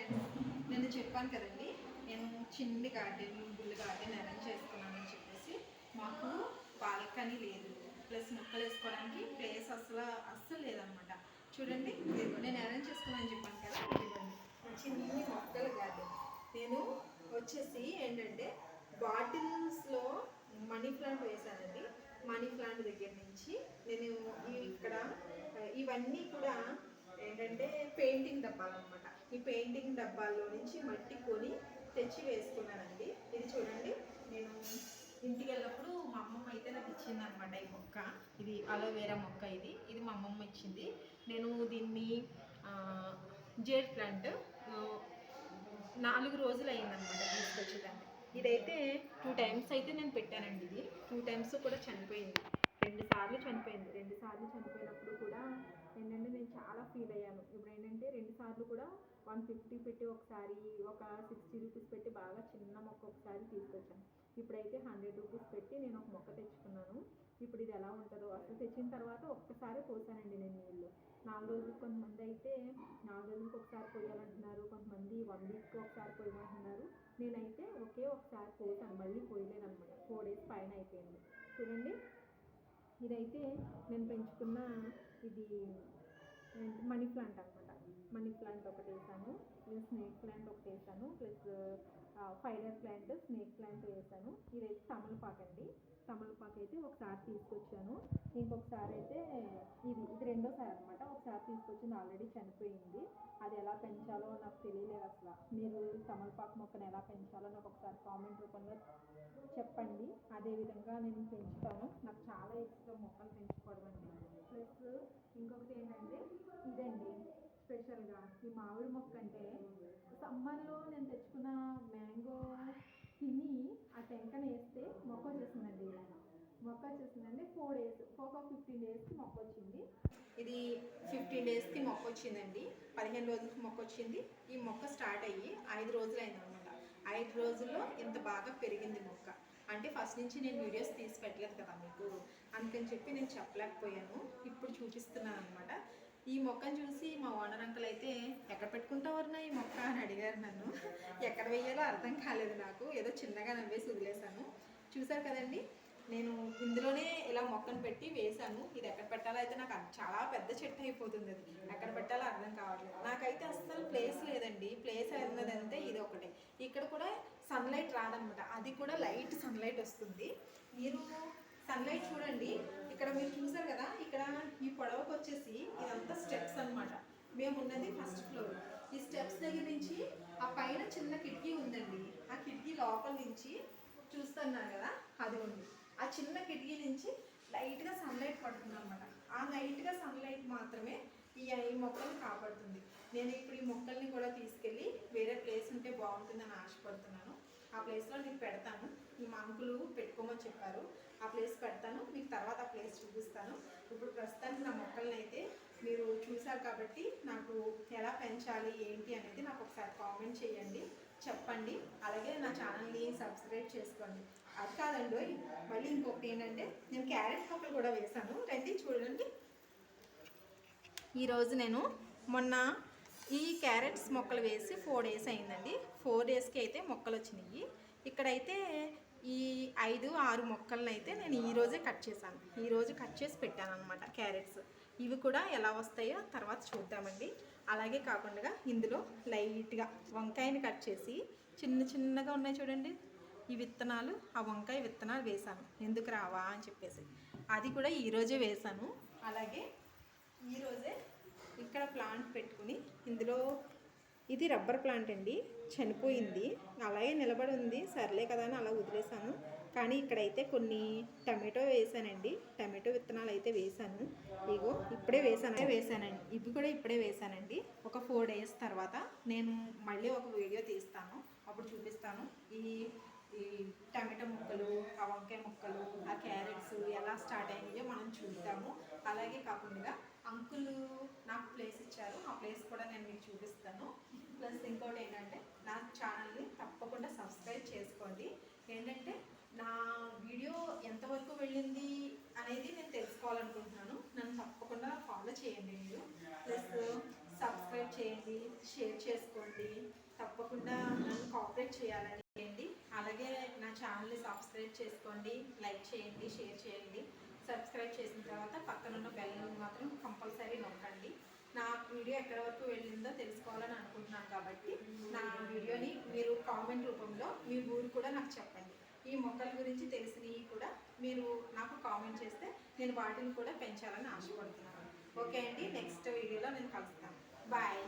Friends, నేను చెప్పాను కదండి, నేను చిన్ని గార్డెన్ బుల్ గార్డెన్ అరేంజ్ చేసుకున్నానని చెప్పేసి. మాకు బాల్కనీ లేదు, ప్లస్ మొక్కలు వేసుకోవడానికి ప్లేస్ అస్సలు లేదనమాట. చూడండి, నేను అరేంజ్ చేసుకున్నానని చెప్పాను కదా, ఇదిగోండి చిన్ని మొక్కల గార్డెన్. నేను వచ్చేసి ఏంటంటే బాటిల్స్లో మనీ ప్లాంట్ వేసానండి. మనీ ప్లాంట్ దగ్గర నుంచి నేను ఇక్కడ ఇవన్నీ కూడా ఏంటంటే పెయింటింగ్ డబ్బాలు అనమాట. ఈ పెయింటింగ్ డబ్బాల్లో నుంచి మట్టి కొని తెచ్చి వేసుకున్నానండి. ఇది చూడండి, నేను ఇంటికి వెళ్ళినప్పుడు మా అమ్మమ్మ అయితే నాకు ఇచ్చింది అనమాట ఈ మొక్క. ఇది అలోవేరా మొక్క. ఇది మా అమ్మమ్మ ఇచ్చింది. నేను దీన్ని జేడ్ ప్లాంట్ 4 రోజులు అయిందనమాట తీసుకొచ్చేదాన్ని. ఇదైతే 2 టైమ్స్ అయితే నేను పెట్టానండి. ఇది 2 టైమ్స్ కూడా చనిపోయింది. 2 సార్లు చనిపోయింది. 2 సార్లు చనిపోయినప్పుడు కూడా ఏంటంటే నేను చాలా ఫీల్ అయ్యాను. ఇప్పుడు ఏంటంటే 2 సార్లు కూడా 150 పెట్టి ఒకసారి, ఒక 60 రూపీస్ పెట్టి బాగా చిన్న మొక్క ఒకసారి తీసుకొచ్చాను. ఇప్పుడైతే 100 రూపీస్ పెట్టి నేను ఒక మొక్క తెచ్చుకున్నాను. ఇప్పుడు ఇది ఎలా ఉంటుందో అసలు. తెచ్చిన తర్వాత ఒక్కసారి పోసానండి నేను నీళ్ళు. 4 రోజులు, కొంతమంది అయితే 4 రోజులకు ఒకసారి పోయాలంటున్నారు, కొంతమంది 1 వీక్కి ఒకసారి పోయమంటున్నారు. నేనైతే ఒకసారి పోసాను, మళ్ళీ పోయలేదన్నమాట. 4 డేస్ పైన అయిపోయింది. చూడండి, ఇదైతే నేను పెంచుకున్న ఇది మనీ ప్లాంట్ అనమాట. మనీ ప్లాంట్ ఒకటి వేసాను, స్నేక్ ప్లాంట్ ఒకటి వేసాను, ప్లస్ ఫైడర్ ప్లాంట్, స్నేక్ ప్లాంట్ వేసాను. ఇదైతే తమలపాకు అండి. తమలపాకు అయితే ఒకసారి తీసుకొచ్చాను, ఇంకొకసారి అయితే ఇది రెండోసారి అనమాట. ఒకసారి తీసుకొచ్చింది ఆల్రెడీ చనిపోయింది. అది ఎలా పెంచాలో నాకు తెలియలేదు అసలు. మీరు తమలపాకు మొక్కను ఎలా పెంచాలో నాకు ఒకసారి కామెంట్ రూపంలో చెప్పండి. అదేవిధంగా నేను పెంచుతాను. నాకు చాలా ఇష్టం మొక్కలు పెంచుకోవడం అంటే. ప్లస్ ఇంకొకటి ఏంటంటే ఇదండి స్పెషల్గా ఈ మామిడి మొక్క. అంటే సమ్మర్లో నేను తెచ్చుకున్న మ్యాంగో తిని ఆ టెంకను వేస్తే మొక్క వచ్చేసిందండి. మొక్క వచ్చేసిందండి. 4 డేస్, 15 డేస్కి మొక్క వచ్చింది. ఇది 15 డేస్కి మొక్క వచ్చిందండి. 15 రోజులకి మొక్క వచ్చింది. ఈ మొక్క స్టార్ట్ అయ్యి 5 రోజులు అయిందనమాట. 5 రోజుల్లో ఇంత బాగా పెరిగింది మొక్క. అంటే ఫస్ట్ నుంచి నేను వీడియోస్ తీసి పెట్టలేదు కదా మీకు, అందుకని చెప్పి నేను చెప్పలేకపోయాను. ఇప్పుడు చూపిస్తున్నాను అనమాట. ఈ మొక్కను చూసి మా ఓనర్ అంకుల్ అయితే ఎక్కడ పెట్టుకుంటావన్నా ఈ మొక్క అని అడిగారు నన్ను. ఎక్కడ వేయాలో అర్థం కాలేదు నాకు. ఏదో చిన్నగా నవ్వేసి వదిలేశాను. చూసారు కదండి, నేను ఇందులోనే ఇలా మొక్కను పెట్టి వేశాను. ఇది ఎక్కడ పెట్టాలో అయితే నాకు చాలా పెద్ద చెట్టు అయిపోతుంది. అది ఎక్కడ పెట్టాలో అర్థం కావట్లేదు. నాకైతే అస్సలు ప్లేస్ లేదండి. ప్లేస్ అన్నదంటే ఇది ఒకటే. ఇక్కడ కూడా సన్లైట్ రాదనమాట. అది కూడా లైట్ సన్లైట్ వస్తుంది. మీరు సన్లైట్ చూడండి, ఇక్కడ మీరు చూసారు కదా, ఇక్కడ ఈ పొడవకు వచ్చేసి ఇదంతా స్టెప్స్ అనమాట. మేము ఉన్నది ఫస్ట్ ఫ్లోర్. ఈ స్టెప్స్ దగ్గర నుంచి ఆ పైన చిన్న కిటికీ ఉందండి. ఆ కిటికీ లోపల నుంచి చూస్తున్నారు కదా, అది ఉంది. ఆ చిన్న కిటికీ నుంచి లైట్గా సన్లైట్ పడుతుంది అనమాట. ఆ లైట్గా సన్లైట్ మాత్రమే ఈ మొక్కల్ని కాపాడుతుంది. నేను ఇప్పుడు ఈ మొక్కల్ని కూడా తీసుకెళ్ళి వేరే ప్లేస్ ఉంటే బాగుంటుందని ఆశపడుతున్నాను. ఆ ప్లేస్లో మీకు పెడతాను. మా అంకులు పెట్టుకోమని చెప్పారు. ఆ ప్లేస్ పెడతాను, మీకు తర్వాత ఆ ప్లేస్ చూపిస్తాను. ఇప్పుడు ప్రస్తుతానికి నా మొక్కల్ని అయితే మీరు చూసారు కాబట్టి నాకు ఎలా పెంచాలి ఏంటి అనేది నాకు ఒకసారి కామెంట్ చేయండి, చెప్పండి. అలాగే నా ఛానల్ని సబ్స్క్రైబ్ చేసుకోండి. అది కాదండి, మళ్ళీ ఇంకొకటి ఏంటంటే నేను క్యారెట్ మొక్కలు కూడా వేసాను. రండి చూడండి. ఈరోజు నేను మొన్న ఈ క్యారెట్స్ మొక్కలు వేసి 4 డేస్ అయిందండి. 4 డేస్కి అయితే మొక్కలు వచ్చినాయి. ఇక్కడైతే ఈ 5-6 మొక్కలను అయితే నేను ఈరోజే కట్ చేశాను. ఈరోజు కట్ చేసి పెట్టాను అనమాట క్యారెట్స్. ఇవి కూడా ఎలా వస్తాయో తర్వాత చూద్దామండి. అలాగే కాకుండా ఇందులో లైట్గా వంకాయని కట్ చేసి చిన్నగా ఉన్నాయి చూడండి ఈ విత్తనాలు. ఆ వంకాయ విత్తనాలు వేశాను, ఎందుకు రావా అని చెప్పేసి. అది కూడా ఈరోజే వేశాను. అలాగే ఈరోజే ఇక్కడ ప్లాంట్ పెట్టుకుని, ఇందులో ఇది రబ్బర్ ప్లాంట్ అండి, చనిపోయింది. అలాగే నిలబడి ఉంది, సర్లే కదా అని అలా వదిలేసాను. కానీ ఇక్కడైతే కొన్ని టమాటో వేసానండి. టమాటో విత్తనాలు అయితే వేసాను. ఇగో ఇప్పుడే వేసానండి. ఇవి కూడా ఇప్పుడే వేసానండి. ఒక 4 డేస్ తర్వాత నేను మళ్ళీ ఒక వీడియో తీస్తాను, అప్పుడు చూపిస్తాను. ఈ టమాటో ముక్కలు, ఆ వంకాయ ముక్కలు, ఆ క్యారెట్స్ ఎలా స్టార్ట్ అయినాయో మనం చూద్దాము. అలాగే కాకుండా అంకులు నాకు ప్లేస్ ఇచ్చారు, ఆ ప్లేస్ కూడా నేను మీకు చూపిస్తాను. ప్లస్ ఇంకోటి ఏంటంటే నా ఛానల్ని తప్పకుండా సబ్స్క్రైబ్ చేసుకోండి. ఏంటంటే నా వీడియో ఎంతవరకు వెళ్ళింది అనేది నేను తెలుసుకోవాలనుకుంటున్నాను. నన్ను తప్పకుండా ఫాలో చేయండి మీరు. ప్లస్ సబ్స్క్రైబ్ చేయండి. చేసుకోండి, షేర్ చేసుకోండి, తప్పకుండా నన్ను కోఆపరేట్ చేయాలని చేయండి. అలాగే నా ఛానల్ని సబ్స్క్రైబ్ చేసుకోండి, లైక్ చేయండి, షేర్ చేయండి. సబ్స్క్రైబ్ చేసిన తర్వాత పక్కనున్న బెల్ మాత్రం కంపల్సరీ నొక్కండి. నా వీడియో ఎక్కడి వరకు వెళ్ళిందో తెలుసుకోవాలని అనుకుంటున్నాను కాబట్టి నా వీడియోని మీరు కామెంట్ రూపంలో మీ ఊరు కూడా నాకు చెప్పండి. ఈ మొక్కల గురించి తెలిసినవి కూడా మీరు నాకు కామెంట్ చేస్తే నేను వాటిని కూడా పెంచాలని ఆశపడుతున్నాను. ఓకే అండి, నెక్స్ట్ వీడియోలో నేను కలుస్తాను. బాయ్.